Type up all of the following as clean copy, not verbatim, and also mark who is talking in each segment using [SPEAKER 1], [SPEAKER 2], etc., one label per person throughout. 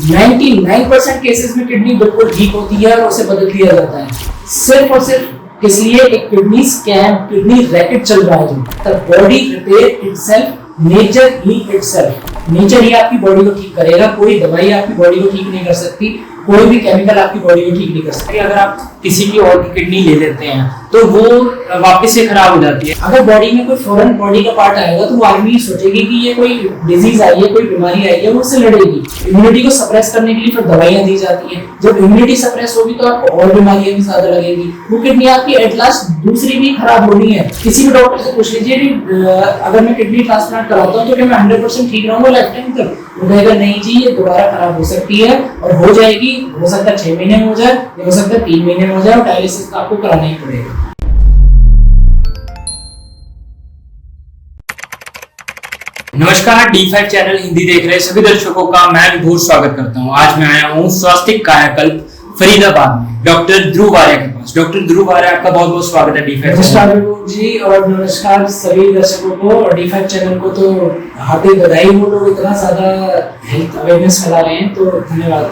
[SPEAKER 1] 99% cases में kidney बिल्कुल ठीक होती है और उसे बदल दिया जाता है, सिर्फ और सिर्फ इसलिए एक किडनी स्कैम, किडनी रैकेट चल रहा है। जो बॉडी रिपेयर इटसेल्फ, नेचर ही इटसेल्फ, नेचर ही आपकी बॉडी को ठीक करेगा। कोई दवाई आपकी बॉडी को ठीक नहीं कर सकती, कोई भी केमिकल आपकी बॉडी को ठीक नहीं कर सकती।
[SPEAKER 2] अगर आप किसी की और की किडनी ले लेते हैं तो वो वापस से खराब हो जाती है।
[SPEAKER 1] अगर बॉडी में कोई फॉरेन बॉडी का पार्ट आएगा तो वो आदमी सोचेगी कि ये कोई डिजीज आई है, कोई बीमारी आई है, वो उससे लड़ेगी। इम्यूनिटी को सप्रेस करने के लिए फिर दवाइयां दी जाती हैं। जब इम्यूनिटी सप्रेस होगी तो आपको और बीमारियां भी ज्यादा लगेंगी। वो किडनी आपकी एट लास्ट दूसरी भी खराब होनी है। किसी भी डॉक्टर से पूछ लीजिए कि अगर मैं किडनी ट्रांसप्लांट कराता हूँ तो क्या मैं 100% ठीक रहूंगा लाइफ टाइम तक? वो कहेगा नहीं जी, ये दोबारा खराब हो सकती है और हो जाएगी। हो सकता है 6 महीने में हो जाए, या हो सकता है 3 महीने में हो जाए, और डायलिसिस आपको कराना ही पड़ेगा।
[SPEAKER 2] नमस्कार, D5 चैनल हिंदी देख रहे सभी दर्शकों का मैं विभूर स्वागत करता हूं। आज मैं आया हूं स्वास्थ्य कायाकल्प फरीदाबाद में डॉक्टर ध्रुव आर्य के पास। डॉक्टर ध्रुव आर्य, आपका बहुत बहुत स्वागत है D5 चैनल।
[SPEAKER 1] नमस्कार विभूर जी, और नमस्कार सभी दर्शकों को। और D5 चैनल को तो हार्दिक बधाई हो, लोग इतना ज्यादा हेल्थ अवेयरनेस फैला रहे हैं, तो धन्यवाद।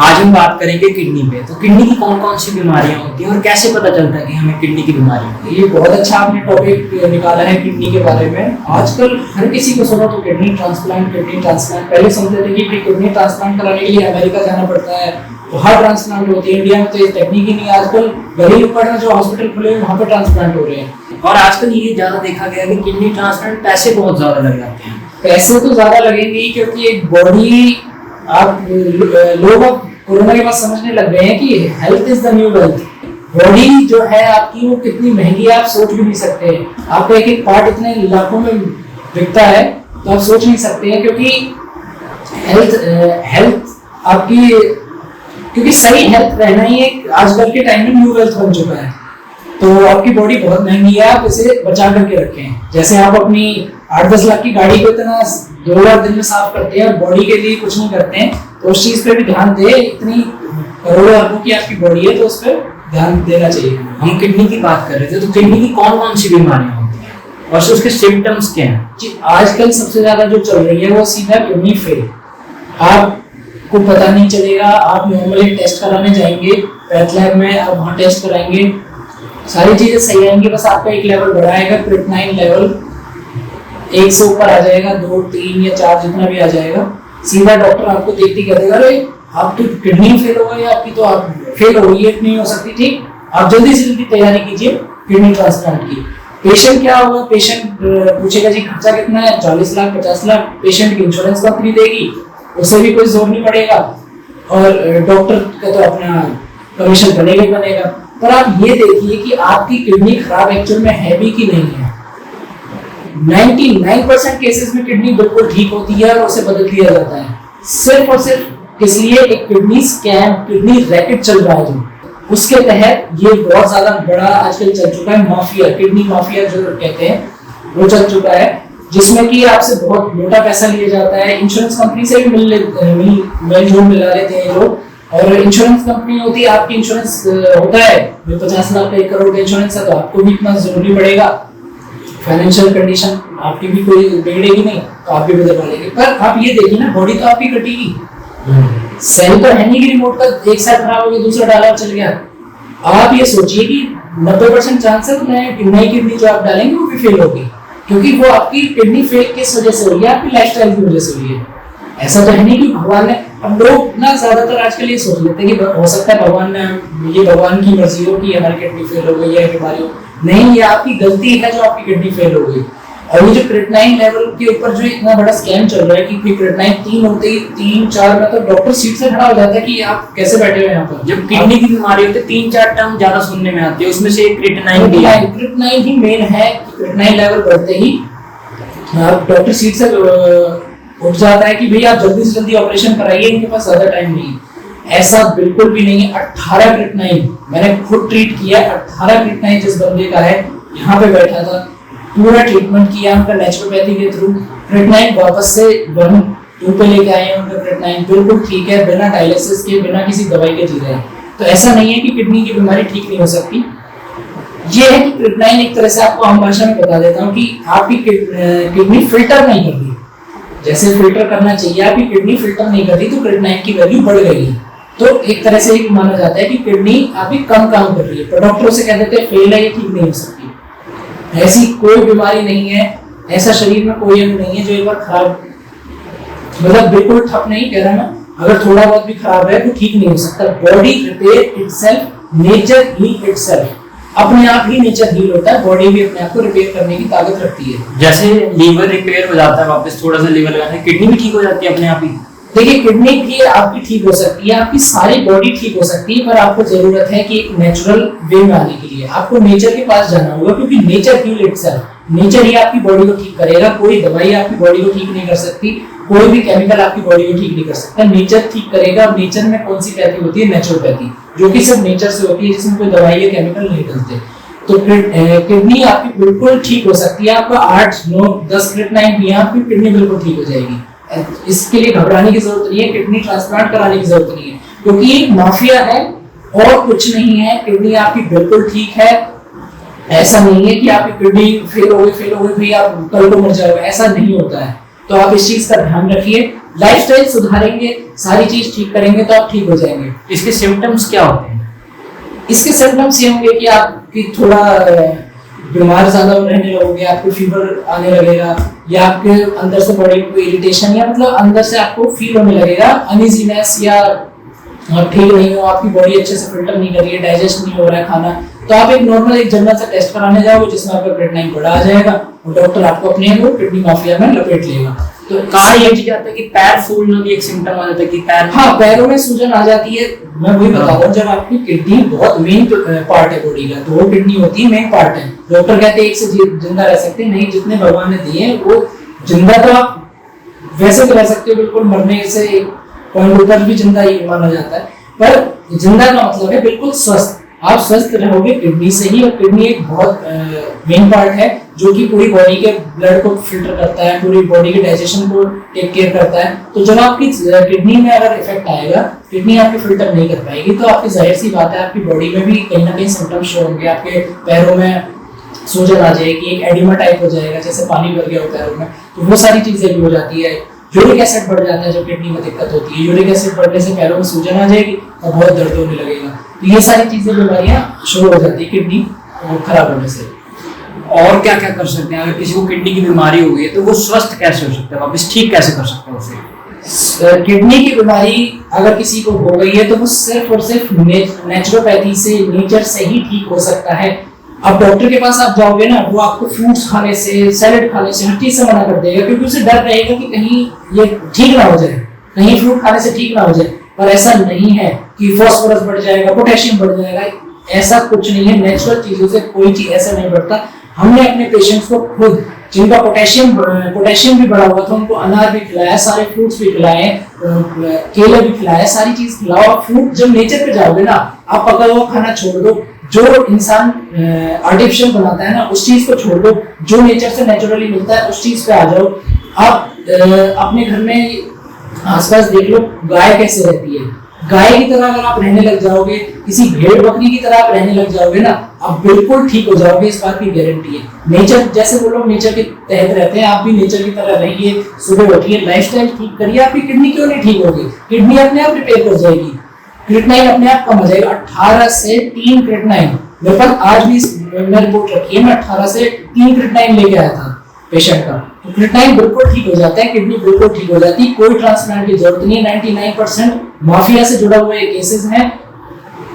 [SPEAKER 2] आज हम बात करेंगे किडनी पे। तो किडनी की कौन कौन सी बीमारियां होती हैं और कैसे पता चलता है कि हमें किडनी की बीमारी है?
[SPEAKER 1] ये बहुत अच्छा आपने टॉपिक निकाला है किडनी के बारे में। आजकल हर किसी को सुनो तो किडनी ट्रांसप्लांट, किडनी ट्रांसप्लांट। पहले समझते थे कि किडनी ट्रांसप्लांट कराने के लिए अमेरिका जाना पड़ता है, वहाँ ट्रांसप्लांट होती है। इंडिया में तो ये टेक्निक ही नहीं है। आजकल गरीब पड़ जो हॉस्पिटल खुले हैं वहाँ पे ट्रांसप्लांट हो रहे हैं।
[SPEAKER 2] और आजकल ये ज्यादा देखा गया कि किडनी ट्रांसप्लांट पैसे बहुत ज्यादा लग जाते हैं।
[SPEAKER 1] पैसे तो ज्यादा लगेंगे ही, क्योंकि एक बॉडी आप लोग कोरोना के बाद समझने लग गए हैं कि health is the new wealth. Body जो है आपकी वो कितनी महंगी है आप सोच भी नहीं सकते। आपका एक एक पार्ट इतने लाखों में बिकता है तो आप सोच नहीं सकते हैं। क्योंकि हेल्थ आपकी, क्योंकि सही हेल्थ रहना ही एक आजकल के टाइम में न्यू वेल्थ बन चुका है। तो आपकी बॉडी बहुत महंगी है, आप इसे बचा करके रखें। जैसे आप अपनी 8-10 लाख की गाड़ी को इतना 2 बार दिन में साफ करते हैं और बॉडी के लिए कुछ नहीं करते हैं, तो उस चीज पे भी ध्यान दे। इतनी करोड़ों अरबों की आपकी बॉडी है तो उस पर ध्यान देना चाहिए।
[SPEAKER 2] हम किडनी की बात कर रहे थे, तो किडनी की कौन कौन सी बीमारियां होती हैं और उसके सिम्टम्स क्या हैं?
[SPEAKER 1] जी, आजकल सबसे ज्यादा जो चल रही है वो सीधा किडनी फेल। आपको पता नहीं चलेगा। आप नॉर्मली टेस्ट कराने जाएंगे पैथ लैब में, आप वहाँ टेस्ट कराएंगे, सारी चीजें सही आएंगी, बस आपका एक लेवल बढ़ाएगा, क्रिएटिनिन लेवल 1 से ऊपर आ जाएगा, 2, 3 या 4 जितना भी आ जाएगा। सीधा डॉक्टर आपको देखते कह देगा अरे आप तो किडनी फेल हो गई, आपकी तो आप फेल हो गई है, नहीं हो सकती ठीक। आप जल्दी से जल्दी तैयारी कीजिए किडनी ट्रांसप्लांट की। पेशेंट क्या होगा, पेशेंट पूछेगा जी खर्चा कितना है, 40 लाख 50 लाख। पेशेंट की इंश्योरेंस कंपनी देगी, उससे भी कोई जोर नहीं पड़ेगा, और डॉक्टर का तो अपना कमीशन बनेगा ही बनेगा। पर आप ये देखिए कि आपकी किडनी खराब एक्चुअल में है भी कि नहीं है। 99% केसेस में किडनी बिल्कुल ठीक होती है और उसे बदल दिया जाता है, सिर्फ और सिर्फ इसलिए एक किडनी स्कैम, किडनी रैकेट चल रहा है जो, उसके तहत ये बहुत ज्यादा बड़ा आजकल चल चुका है माफिया, किडनी माफिया जो कहते हैं वो चल चुका है, जिसमें कि आपसे बहुत मोटा पैसा लिया जाता है। इंश्योरेंस कंपनी से भी मिला लेते हैं लोग। और इंश्योरेंस कंपनी होती है, आपकी इंश्योरेंस होता है 50 लाख का 1 करोड़ का इंश्योरेंस है, तो आपको भी इतना जरूरी पड़ेगा। फाइनेंशियल कंडीशन आपकी भी कोई बिगड़ेगी नहीं तो आप भी बदलवा लेंगे। पर आप ये देखिए ना, बॉडी तो आपकी कटेगी, सेल तो है नहीं कि रिमोट का एक साइड खराब हो गया दूसरा डाला चल गया। आप ये सोचिए कि 90% चांस है नई किडनी जो आप डालेंगे वो भी फेल होगी, क्योंकि वो आपकी किडनी फेल किस वजह से हुई है, आपकी लाइफस्टाइल की वजह से हुई है। ऐसा तो है नहीं कि भगवान ने, अब लोग ना ज्यादातर आजकल ये सोच लेते हैं कि हो सकता है भगवान ने, ये भगवान की मर्जी हो कि हमारी किडनी फेल हो गई है, बीमारी हो। नहीं, ये आपकी गलती है जो आपकी किडनी फेल हो गई। और ये जो क्रिएटिनिन लेवल के ऊपर जो इतना बड़ा स्कैम चल रहा है कि क्रिएटिनिन 3 होते ही 3-4 में तो डॉक्टर सीट से खड़ा हो जाता है कि आप कैसे बैठे हुए यहाँ पर।
[SPEAKER 2] जब किडनी की बीमारी होती है 3-4 टर्म ज्यादा सुनने में आती है, उसमें से क्रिएटिनिन भी है।
[SPEAKER 1] क्रिएटिनिन ही मेन है। क्रिएटिनिन लेवल बढ़ते ही आप डॉक्टर सीट से उठ जाता है कि भैया आप जल्दी से जल्दी ऑपरेशन कराइए, इनके पास ज्यादा टाइम नहीं। ऐसा बिल्कुल भी नहीं है। 18 क्रिएटिनिन मैंने खुद ट्रीट किया। 18 क्रिएटिनिन जिस बंदे का है, यहाँ पे बैठा था, पूरा ट्रीटमेंट किया उनका नेचुरोपैथी के थ्रू। क्रिएटिनिन वापस से 1-2 पे लेके आए हैं, उनका क्रिएटिनिन बिल्कुल ठीक है, बिना डायलिसिस के, बिना किसी दवाई के जी रहे हैं। तो ऐसा नहीं है कि किडनी की बीमारी ठीक नहीं हो सकती। ये है कि क्रिएटिनिन एक तरह से आपको आम भाषा में बता देता हूँ कि आपकी किडनी फिल्टर नहीं कर रही। जैसे फिल्टर करना चाहिए, आपकी किडनी फिल्टर नहीं करती तो क्रिएटिनिन की वैल्यू बढ़ गई है, तो एक तरह से माना जाता है कि किडनी आपकी कम काम कर रही है, पर डॉक्टरों से कह देते हैं फेल है, ये ठीक नहीं हो सकती। ऐसी कोई बीमारी नहीं है, ऐसा शरीर में कोई अंग नहीं है जो एक बार खराब, मतलब बिल्कुल ठप नहीं कह रहा मैं, अगर थोड़ा बहुत भी खराब है तो ठीक नहीं हो सकता। Body repair itself, nature heal itself, अपने आप ही नेचर हील होता है, बॉडी भी अपने आप को रिपेयर करने की ताकत रखती है।
[SPEAKER 2] जैसे लीवर रिपेयर हो जाता है, वापस थोड़ा सा लीवर लगाने, किडनी भी ठीक हो जाती है अपने आप ही।
[SPEAKER 1] देखिए किडनी भी आपकी ठीक हो सकती है, आपकी सारी बॉडी ठीक हो सकती है, पर आपको जरूरत है कि एक नेचुरल वे में आने के लिए आपको नेचर के पास जाना होगा, क्योंकि नेचर हील इटसेल्फ, नेचर ही आपकी बॉडी को ठीक करेगा। कोई दवाई आपकी बॉडी को ठीक नहीं कर सकती, कोई भी केमिकल आपकी बॉडी को ठीक नहीं कर सकता, नेचर ठीक करेगा। और नेचर में कौन सी पैथी होती है? नेचुरोपैथी, जो कि सिर्फ नेचर से होती है, जिसमें कोई दवाई या केमिकल नहीं डलते। तो किडनी आपकी बिल्कुल ठीक हो सकती है, आपका 8, 9, 10 क्रिएटिनिन भी आपकी किडनी बिल्कुल ठीक हो जाएगी। इसके लिए घबराने की जरूरत नहीं है, किडनी ट्रांसप्लांट कराने की जरूरत नहीं है, क्योंकि ये माफिया है और कुछ नहीं है। किडनी आपकी बिल्कुल ठीक है, ऐसा नहीं है कि आपकी किडनी फेल हो गई भी आप कल को मर जाओगे, ऐसा नहीं होता है। तो आप इस चीज का ध्यान रखिए, लाइफस्टाइल सुधारेंगे, सारी चीज ठीक करेंगे तो आप ठीक हो जाएंगे।
[SPEAKER 2] इसके सिम्टम्स क्या होते हैं?
[SPEAKER 1] इसके सिम्टम्स ये होंगे कि आपकी थोड़ा बीमार ज्यादा रहने लगोगे, आपको फीवर आने लगेगा, या आपके अंदर से बॉडी को इरिटेशन, या मतलब अंदर से आपको फील होने लगेगा अनइजीनेस, या आप ठीक नहीं हो, आपकी बॉडी अच्छे से फिल्टर नहीं कर रही है, डाइजेस्ट नहीं हो रहा है खाना, तो आप एक नॉर्मल एक जनरल सा टेस्ट कराने जाओगे जिसमें आपका क्रिएटिनिन बढ़ा आ जाएगा और डॉक्टर आपको अपने को किडनी माफिया में लपेट लेगा। तो
[SPEAKER 2] कहा ये चीज आता है कि पैर फूलना भी एक सिम्टम आ जाता है कि पैर,
[SPEAKER 1] हाँ, पैरों में सूजन आ जाती है। मैं वही बता रहा हूँ, जब आपकी किडनी बहुत मेन पार्ट है बॉडी का, तो वो किडनी होती है मेन पार्ट है। डॉक्टर कहते हैं एक से जिंदा रह सकते हैं, नहीं, जितने भगवान ने दिए हैं वो जिंदा तो आप वैसे तो रह सकते हो, बिल्कुल मरने से एक पॉइंट ऊपर भी जिंदा ही माना जाता है, पर जिंदा का मतलब है बिल्कुल स्वस्थ। आप स्वस्थ रहोगे किडनी से ही, और किडनी एक बहुत मेन पार्ट है जो कि पूरी बॉडी के ब्लड को फिल्टर करता है, पूरी बॉडी के डाइजेशन को टेक केयर करता है। तो जब आपकी किडनी में अगर इफेक्ट आएगा, किडनी आपकी फिल्टर नहीं कर पाएगी, तो आपकी जाहिर सी बात है आपकी बॉडी में भी कहीं ना कहीं सिम्टम्स शो होंगे। आपके पैरों में सूजन आ जाएगी, एक एडिमा टाइप हो जाएगा, जैसे पानी भर गया हो पैरों में, तो वो सारी चीजें भी हो जाती है। यूरिक एसिड बढ़ जाता है, जब किडनी में दिक्कत होती है, यूरिक एसिड बढ़ने से पैरों में सूजन आ जाएगी और बहुत दर्द होने लगेगा। तो ये सारी चीजें बीमारियां शुरू हो जाती है किडनी खराब होने से।
[SPEAKER 2] और क्या क्या कर सकते हैं? अगर किसी को किडनी की बीमारी हो गई है तो वो स्वस्थ कैसे हो सकता है, वापस ठीक कैसे कर सकता है उसे?
[SPEAKER 1] किडनी की बीमारी अगर किसी को हो गई है तो वो सिर्फ और सिर्फ नेचुरोपैथी से, नेचर से ही ठीक हो सकता है। अब डॉक्टर के पास आप जाओगे ना, वो आपको फ्रूट्स खाने से, सैलेड खाने से, हर चीज से मना कर देगा, क्योंकि उसे डर रहेगा कि कहीं ये ठीक ना हो जाए, कहीं फ्रूट खाने से ठीक ना हो जाए। पर ऐसा नहीं है कि फास्फोरस बढ़ जाएगा, पोटेशियम बढ़ जाएगा, ऐसा कुछ नहीं है। नेचुरल चीजों से कोई चीज ऐसा नहीं बढ़ता। हमने अपने पेशेंट्स को खुद, जिनका पोटेशियम भी बढ़ा हुआ था, उनको अनार भी खिलाया, सारे फ्रूट्स भी खिलाए, केले भी खिलाए, सारी चीज खिलाओ। आप फ्रूट जब नेचर पे जाओगे ना, आप पका हुआ खाना छोड़ दो, जो इंसान आर्टिफिशियल बनाता है ना, उस चीज को छोड़ दो, जो नेचर से नेचुरली मिलता है उस चीज पे आ जाओ। आप अपने घर में आसपास देख लो गाय कैसे रहती है, गाय की तरह अगर आप रहने लग जाओगे, किसी भेड़ बकरी की तरह आप रहने लग जाओगे ना, आप बिल्कुल ठीक हो जाओगे, इस बात की गारंटी है। नेचर, जैसे वो लोग नेचर के तहत रहते हैं, आप भी नेचर की तरह रहिए, सुबह उठिए, लाइफस्टाइल ठीक करिए, आपकी किडनी क्यों नहीं ठीक होगी? किडनी अपने आप रिपेयर हो जाएगी, क्रिएटिनिन अपने आप कम हो जाएगा। 18 से 3 क्रिएटिनिन मेरे पास आज भी मैं रिपोर्ट रखी है, मैं 18 से 3 क्रिएटिनिन लेके आया था पेशेंट का, तो क्रिएटिनिन बिल्कुल ठीक हो जाता है, किडनी बिल्कुल ठीक हो जाती है, कोई ट्रांसप्लांट की जरूरत नहीं है। 99% माफिया से जुड़ा हुए केसेस हैं।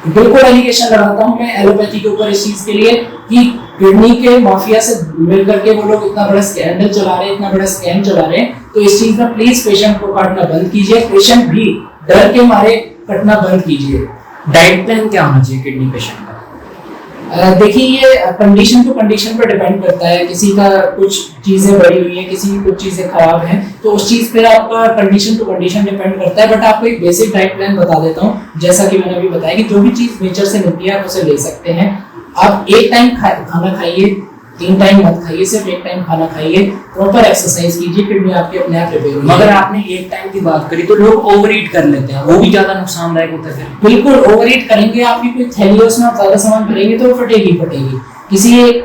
[SPEAKER 1] बिल्कुल एलिगेशन लगाता हूं मैं एलोपैथी के ऊपर इस चीज के लिए कि किडनी के माफिया से मिलकर के वो लोग इतना बड़ा स्कैंडल चला रहे हैं, इतना बड़ा स्कैम चला रहे हैं। तो इस चीज में प्लीज पेशेंट को काटना बंद कीजिए, पेशेंट भी डर के मारे कटना बंद कीजिए।
[SPEAKER 2] डाइट प्लान क्या होना चाहिए किडनी पेशेंट का?
[SPEAKER 1] देखिए, ये कंडीशन टू कंडीशन पर डिपेंड करता है। किसी का कुछ चीजें बढ़ी हुई है, किसी की कुछ चीजें खराब हैं, तो उस चीज पे आपका कंडीशन टू कंडीशन डिपेंड करता है। बट आपको एक बेसिक डाइट प्लान बता देता हूँ, जैसा कि मैंने अभी बताया कि जो भी चीज नेचर से मिलती है आप उसे ले सकते हैं। आप एक टाइम खाना खाइए, 3 टाइम मत खाइए, सिर्फ एक टाइम खाना खाइए, प्रॉपर एक्सरसाइज कीजिए, किडनी आपकी अपने आप रिपेयर होगी।
[SPEAKER 2] मगर आपने एक टाइम की बात करी तो लोग ओवर ईट कर लेते हैं, वो भी ज्यादा नुकसानदायक होता है।
[SPEAKER 1] बिल्कुल, ओवर ईट करेंगे, आपकी कोई थैली है उसमें आप ज्यादा सामान भरेंगे तो वो फटेगी। किसी एक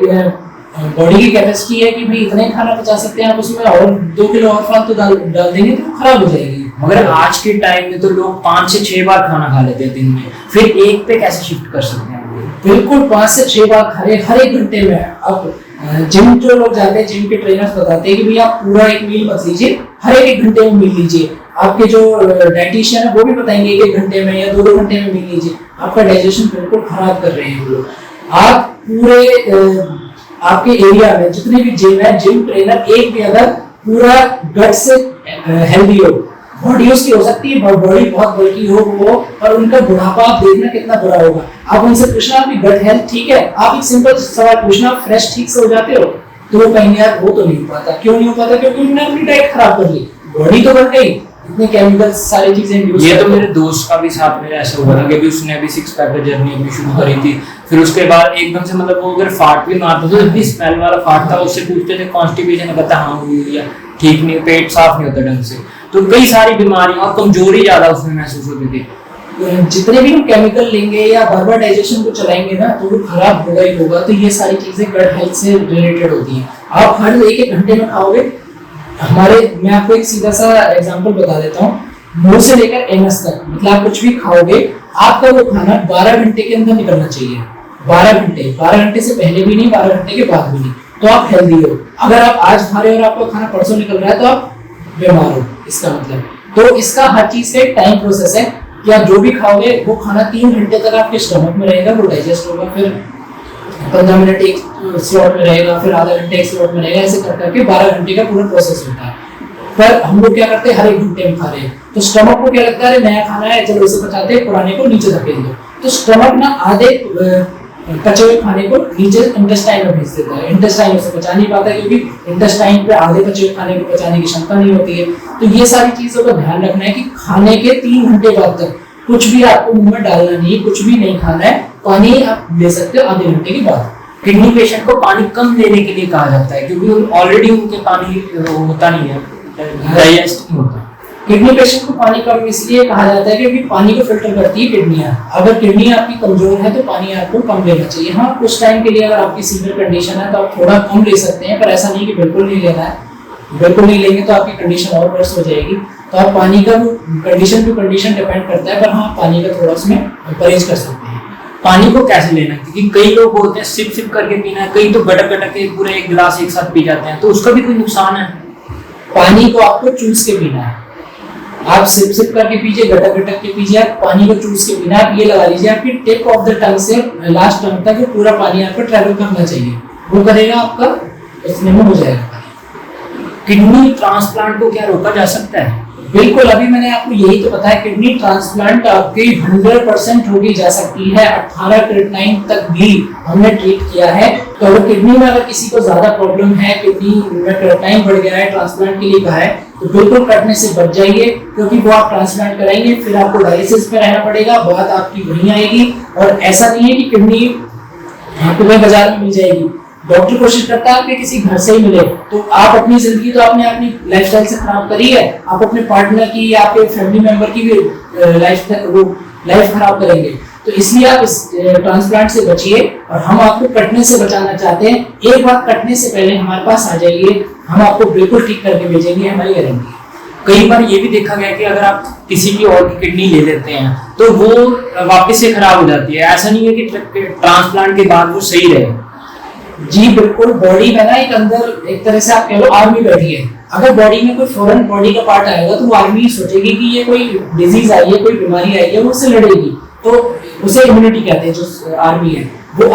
[SPEAKER 1] बॉडी की कैपेसिटी है कि भाई इतना ही खाना पचा सकते हैं, आप उसमें और 2 किलो और फालतू डाल देंगे तो खराब हो जाएगी।
[SPEAKER 2] मगर आज के टाइम में तो लोग 5 से 6 बार खाना खा लेते हैं दिन में, फिर एक पे कैसे शिफ्ट कर सकते हैं?
[SPEAKER 1] बिल्कुल 5 से 6 बार खा रहे हर एक घंटे में। अब जिम जो लोग जाते हैं, जिम के ट्रेनर्स बताते हैं कि भाई आप पूरा एक मील मत लीजिए, हर एक घंटे में मील लीजिए। आपके जो डाइटिशियन है वो भी बताएंगे एक घंटे में या 2 घंटे में मील लीजिए। आपका डाइजेशन बिल्कुल खराब कर रहे हैं वो लोग। आप पूरे आपके एरिया में जितने भी जिम है, जिम ट्रेनर एक भी अगर पूरा गट से हेल्दी हो, बॉडी उसकी हो सकती है बॉडी बहुत बल्कि हो वो, और उनका बुढ़ापा आप देखना कितना बुरा होगा। आप उनसे पूछना आपकी गट हेल्थ ठीक है, आप एक सिंपल सवाल पूछना फ्रेश ठीक से हो जाते हो, तो वो कहेंगे यार वो तो नहीं हो पाता। क्यों नहीं हो पाता? क्योंकि उन्होंने अपनी डाइट खराब कर ली, बॉडी तो बढ़ गई, इतने केमिकल्स सारी चीजें यूज।
[SPEAKER 2] ये तो मेरे दोस्त का भी साथ में ऐसा हुआ था कि उसने अभी 6 पैक का जर्नी अपनी शुरू करी थी, फिर उसके बाद एकदम से मतलब वो अगर फाट भी मारता था, जब भी स्मेल वाला फाट था उससे पूछते थे कॉन्स्टिपेशन, कहता हाँ हुई या ठीक नहीं, पेट साफ नहीं होता ढंग से, तो कई सारी बीमारियां और कमजोरी ज्यादा उसमें महसूस होती थी।
[SPEAKER 1] जितने भी हम केमिकल लेंगे या बार बार डाइजेशन को चलाएंगे ना तो वो खराब होगा ही होगा। तो ये सारी चीजें गट हेल्थ से रिलेटेड होती हैं। आप हर एक घंटे में खाओगे, मैं आपको एक सीधा सा एग्जांपल बता देता हूँ, मुंह से लेकर एनस तक, मतलब आप कुछ भी खाओगे आपका वो खाना 12 घंटे के अंदर निकलना चाहिए। 12 घंटे से पहले भी नहीं, 12 घंटे के बाद भी नहीं, तो आप हेल्दी हो। अगर आप आज खा रहे हो और आपका खाना परसों निकल रहा है तो आप बीमार हो, इसका मतलब। तो इसका हर चीज का एक टाइम प्रोसेस है कि आप जो भी खाओगे वो खाना 3 घंटे तक आपके स्टमक में रहेगा, वो डाइजेस्ट होगा, फिर 15 मिनट एक स्लॉट में रहेगा, फिर आधा घंटे एक स्लॉट में रहेगा, ऐसे कर करके 12 घंटे का पूरा प्रोसेस होता है। पर हम लोग क्या करते हैं, हर एक घंटे में खा रहे हैं, तो स्टमक को क्या लगता है नया खाना है चलो इसे पचाते हैं, पुराने को नीचे धकेल दो। तो स्टमक ना आधे पचे हुए खाने को नीचे इंटेस्टाइन में भेज देता है, इंटेस्टाइन उसे पचा नहीं पाता क्योंकि इंटेस्टाइन पे आधे पचे हुए खाने को पचाने की क्षमता नहीं होती है। तो ये सारी चीजों का ध्यान रखना है कि खाने के 3 घंटे बाद तक कुछ भी आपको मुंह में डालना नहीं है, कुछ भी नहीं खाना है। पानी आप ले सकते हो आधे घंटे के बाद।
[SPEAKER 2] किडनी पेशेंट को पानी कम लेने के लिए कहा जाता है क्योंकि ऑलरेडी उनके पानी होता नहीं है, डाइजेस्ट नहीं होता।
[SPEAKER 1] किडनी पेशेंट को पानी कम इसलिए कहा जाता है क्योंकि पानी को फिल्टर करती है किडनियां। अगर किडनी आपकी कमजोर है तो पानी आपको कम लेना चाहिए। हाँ, कुछ टाइम के लिए अगर आपकी सीवियर कंडीशन है तो आप थोड़ा कम ले सकते हैं, पर ऐसा नहीं कि बिल्कुल नहीं लेना है। बिल्कुल नहीं लेंगे तो आपकी कंडीशन और वर्स हो जाएगी। तो आप पानी का कंडीशन टू कंडीशन डिपेंड करता है, पर हाँ पानी का थोड़ा उसमें परहेज कर सकते हैं।
[SPEAKER 2] पानी को कैसे लेना है, क्योंकि कई लोग बोलते हैं सिप सिप करके पीना है, कई तो गटक गटक के पूरा एक गिलास एक साथ पी जाते हैं, तो उसका भी कोई नुकसान है?
[SPEAKER 1] पानी को आपको चूस के पीना है। आप सिप सिप करके पीजिए, गटक गटक के पीजिए, आप पानी को चूस के पीना। आप ये लगा लीजिए आपकी टिप ऑफ द टंग से लास्ट टंग तक पूरा पानी आपको ट्रैवल करना चाहिए। वो करेगा आपका इतने में हो जाएगा।
[SPEAKER 2] किडनी ट्रांसप्लांट को क्या रोका जा सकता है?
[SPEAKER 1] बिल्कुल, अभी मैंने आपको यही तो बताया, किडनी ट्रांसप्लांट आपकी 100% रोकी जा सकती है। 18 क्रिएटिनिन तक भी हमने ट्रीट किया है। तो अगर किडनी में अगर किसी को ज्यादा प्रॉब्लम है, किडनी में क्रिएटिनिन बढ़ गया है, ट्रांसप्लांट के लिए कहा है, तो बिल्कुल करने से बच जाइए, क्योंकि वो आप ट्रांसप्लांट कराएंगे फिर आपको डायलिसिस पे रहना पड़ेगा, बात आपकी वहीं आएगी। और ऐसा नहीं है कि किडनी आपको बाजार में मिल जाएगी। डॉक्टर कोशिश करता है कि किसी घर से ही मिले। तो आप अपनी जिंदगी तो आपने अपनी लाइफस्टाइल से खराब करी है, आप अपने पार्टनर की या आपके फैमिली मेंबर की भी लाइफ खराब करेंगे। तो इसलिए आप इस ट्रांसप्लांट से बचिए, और हम आपको कटने से बचाना चाहते हैं। एक बार कटने से पहले हमारे पास आ जाइए, हम आपको बिल्कुल ठीक करके भेजेंगे, हमारी गारंटी।
[SPEAKER 2] कई बार ये भी देखा गया कि अगर आप किसी की और की किडनी ले लेते हैं तो वो वापस से खराब हो जाती है। ऐसा नहीं है कि ट्रांसप्लांट के बाद वो सही रहे।
[SPEAKER 1] जी बिल्कुल, बॉडी में ना एक अंदर एक तरह से आप कह लो आर्मी बैठी है। अगर बॉडी में कोई फॉरेन बॉडी का पार्ट आएगा तो वो आर्मी सोचेगी कि ये कोई डिजीज आई है, कोई बीमारी आई है, वो उससे लड़ेगी। तो उसे इम्यूनिटी कहते हैं। जो आर्मी है वो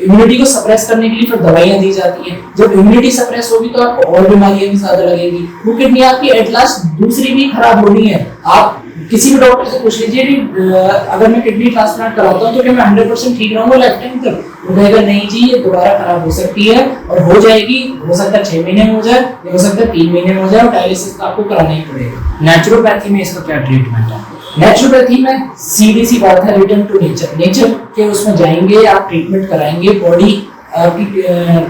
[SPEAKER 1] इम्यूनिटी को सप्रेस करने के लिए फिर दवाइयां दी जाती हैं। जब इम्यूनिटी सप्रेस होगी तो आपको और बीमारियां भी ज्यादा लगेगी। वो किडनी आपकी एट लास्ट दूसरी भी खराब होनी है। आप किसी भी डॉक्टर से पूछ लीजिए कि अगर मैं किडनी ट्रांसप्लांट कराता हूँ तो क्या मैं 100% ठीक रहूंगा लाइफ टाइम तक? वो कहेगा नहीं जी, ये दोबारा खराब हो सकती है, और हो जाएगी। हो सकता है 6 महीने में हो जाए, या हो सकता है 3 महीने में हो जाए, और डायलिसिस आपको कराना ही पड़ेगा।
[SPEAKER 2] नेचुरोपैथी में इसका क्या ट्रीटमेंट है?
[SPEAKER 1] नेचुरोपैथी में सीधी सी बात है, रिटर्न टू नेचर। नेचर के उसमें जाएंगे, आप ट्रीटमेंट कराएंगे। बॉडी आपकी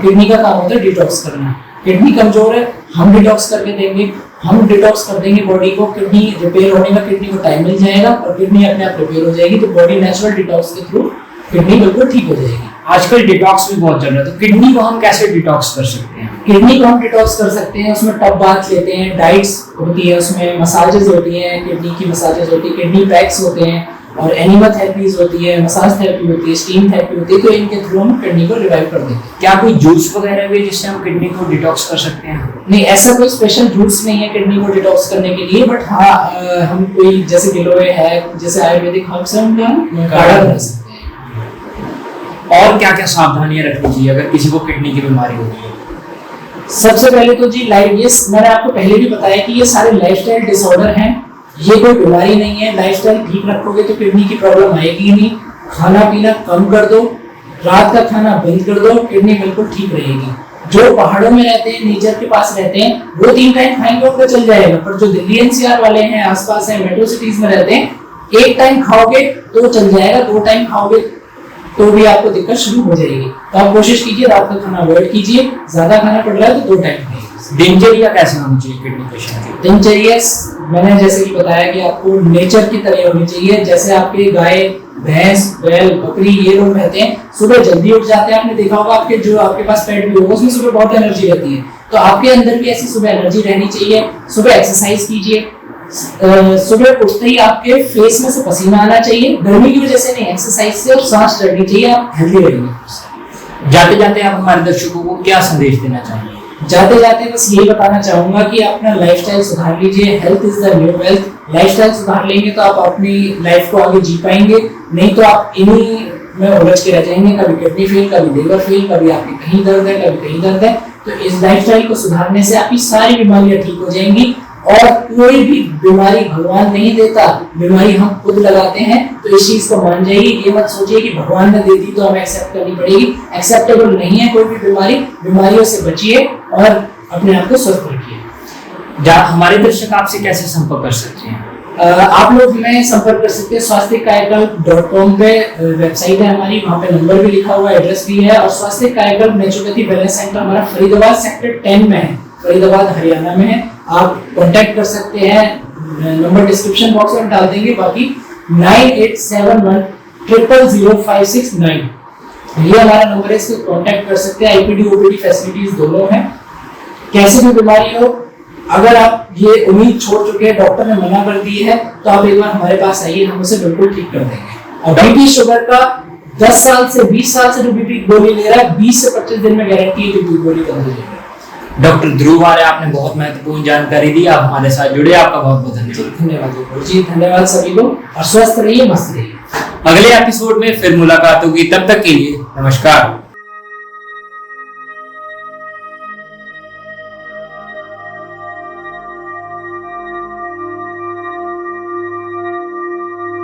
[SPEAKER 1] किडनी का काम होता है डिटॉक्स करना। किडनी कमजोर है, हम डिटॉक्स करके देंगे, हम डिटॉक्स कर देंगे बॉडी को। किडनी रिपेयर होने का किडनी को टाइम मिल जाएगा, और किडनी अपने आप रिपेयर हो जाएगी। तो बॉडी नेचुरल डिटॉक्स के थ्रू किडनी बिल्कुल ठीक हो जाएगी।
[SPEAKER 2] आजकल डिटॉक्स भी बहुत चल रहा है, तो किडनी को हम कैसे डिटॉक्स कर सकते हैं?
[SPEAKER 1] किडनी को हम डिटॉक्स कर सकते हैं, उसमें टब बाथ लेते हैं, डाइट्स होती है, उसमें मसाजेस होती हैं, किडनी की मसाजेस होती है, किडनी पैक्स होते हैं, और एनिमल थेरेपीज होती है, मसाज थेरेपी होती है, स्टीम थेरेपी होती है। तो इनके थ्रू हम किडनी को रिवाइव कर देते हैं।
[SPEAKER 2] क्या कोई जूस वगैरह भी है जिससे हम किडनी को डिटॉक्स कर सकते हैं?
[SPEAKER 1] नहीं, ऐसा कोई स्पेशल जूस नहीं है किडनी को डिटॉक्स करने के लिए, बट हाँ हम कोई जैसे गिलोय है, जैसे आयुर्वेदिक हर्ब्स हैं, उनका हम काढ़ा बना सकते हैं।
[SPEAKER 2] और क्या क्या सावधानियां रखनी चाहिए अगर किसी को किडनी की बीमारी होती है?
[SPEAKER 1] सबसे पहले तो जी मैंने आपको पहले भी बताया कि ये सारे लाइफस्टाइल डिसऑर्डर हैं, ये कोई बीमारी नहीं है। लाइफस्टाइल ठीक रखोगे तो किडनी की प्रॉब्लम आएगी नहीं। खाना पीना कम कर दो, रात का खाना बंद कर दो, किडनी बिल्कुल ठीक रहेगी। जो पहाड़ों में रहते हैं, नेचर के पास रहते हैं, वो 3 टाइम खाएंगे उनका चल जाएगा, पर जो दिल्ली एनसीआर वाले हैं, आसपास है, मेट्रो सिटीज में रहते हैं, 1 टाइम खाओगे तो चल जाएगा, 2 टाइम खाओगे तो भी आपको दिक्कत शुरू हो जाएगी। तो आप कोशिश कीजिए रात का खाना अवॉइड कीजिए, ज्यादा खाना पड़ रहा है तो 2 टाइम खाइए।
[SPEAKER 2] दिनचर्या कैसे होनी चाहिए किडनी पेशेंट की?
[SPEAKER 1] दिनचर्या मैंने जैसे कि बताया कि आपको नेचर की तरह होनी चाहिए। जैसे आपके गाय, भैंस, बैल, बकरी ये लोग रहते हैं, सुबह जल्दी उठ जाते हैं। आपने देखा होगा आपके जो आपके पास पेट भी होगा उसमें सुबह बहुत एनर्जी रहती है, तो आपके अंदर भी ऐसी सुबह एनर्जी रहनी चाहिए। सुबह एक्सरसाइज कीजिए, सुबह उठते ही आपके फेस में से पसीना आना चाहिए, गर्मी की वजह से नहीं, एक्सरसाइज से, और सांस चढ़नी चाहिए, आप हेल्दी रहेंगे।
[SPEAKER 2] जाते जाते आप हमारे दर्शकों को क्या संदेश देना चाहिए?
[SPEAKER 1] जाते जाते बस यही बताना चाहूंगा कि अपना लाइफस्टाइल सुधार लीजिए। Health is the new wealth. Lifestyle सुधार लेंगे तो आप अपनी लाइफ को आगे जी पाएंगे, नहीं तो आप इन्हीं में उलझ के रह जाएंगे। कभी किडनी फेल, कभी लिवर फेल, कभी आपकी कहीं दर्द है, कभी कहीं दर्द है। तो इस लाइफस्टाइल को सुधारने से आपकी सारी बीमारियां ठीक हो जाएंगी। और कोई भी बीमारी भगवान नहीं देता, बीमारी हम खुद लगाते हैं। तो इस चीज को मान जाइए, ये मत सोचिए कि भगवान ने दे दी तो हमें एक्सेप्ट करनी पड़ेगी। एक्सेप्टेबल नहीं है कोई भी बीमारी। बीमारियों से बचिए और अपने आप को स्वस्थ रखिए।
[SPEAKER 2] हमारे दर्शक आपसे कैसे संपर्क कर सकते हैं?
[SPEAKER 1] आप लोग हमें संपर्क कर सकते हैं swasthikayakalp.com पे वेबसाइट है हमारी, वहाँ पे नंबर भी लिखा हुआ है, एड्रेस भी है। और स्वास्थ्य कायाकल्प नेचुरोपैथी वेलनेस सेंटर हमारा फरीदाबाद सेक्टर 10 में है, फरीदाबाद हरियाणा में है। आप कांटेक्ट कर सकते हैं, नंबर डिस्क्रिप्शन बॉक्स में डाल देंगे। बाकी 9871000569 ये हमारा नंबर है, इसको कांटेक्ट कर सकते हैं। आईपीडी ओपीडी फैसिलिटीज दोनों हैं। कैसी भी बीमारी हो, अगर आप ये उम्मीद छोड़ चुके हैं, डॉक्टर ने मना कर दी है, तो आप एक बार हमारे पास आइए, हम उसे बिल्कुल ठीक कर देंगे। और बीपी शुगर का 10 साल से 20 साल से जो बीपी गोली ले रहा है, 20 से 25 दिन में गारंटी है कि बीपी गोली बंद हो जाएगी।
[SPEAKER 2] डॉक्टर ध्रुव आर्य, आपने बहुत महत्वपूर्ण जानकारी दी, आप हमारे साथ जुड़े, आपका बहुत बहुत
[SPEAKER 1] धन्यवाद जी। धन्यवाद सभी को, और स्वस्थ रहिए, मस्त रहिए।
[SPEAKER 2] अगले एपिसोड में फिर मुलाकात होगी, तब तक के लिए नमस्कार।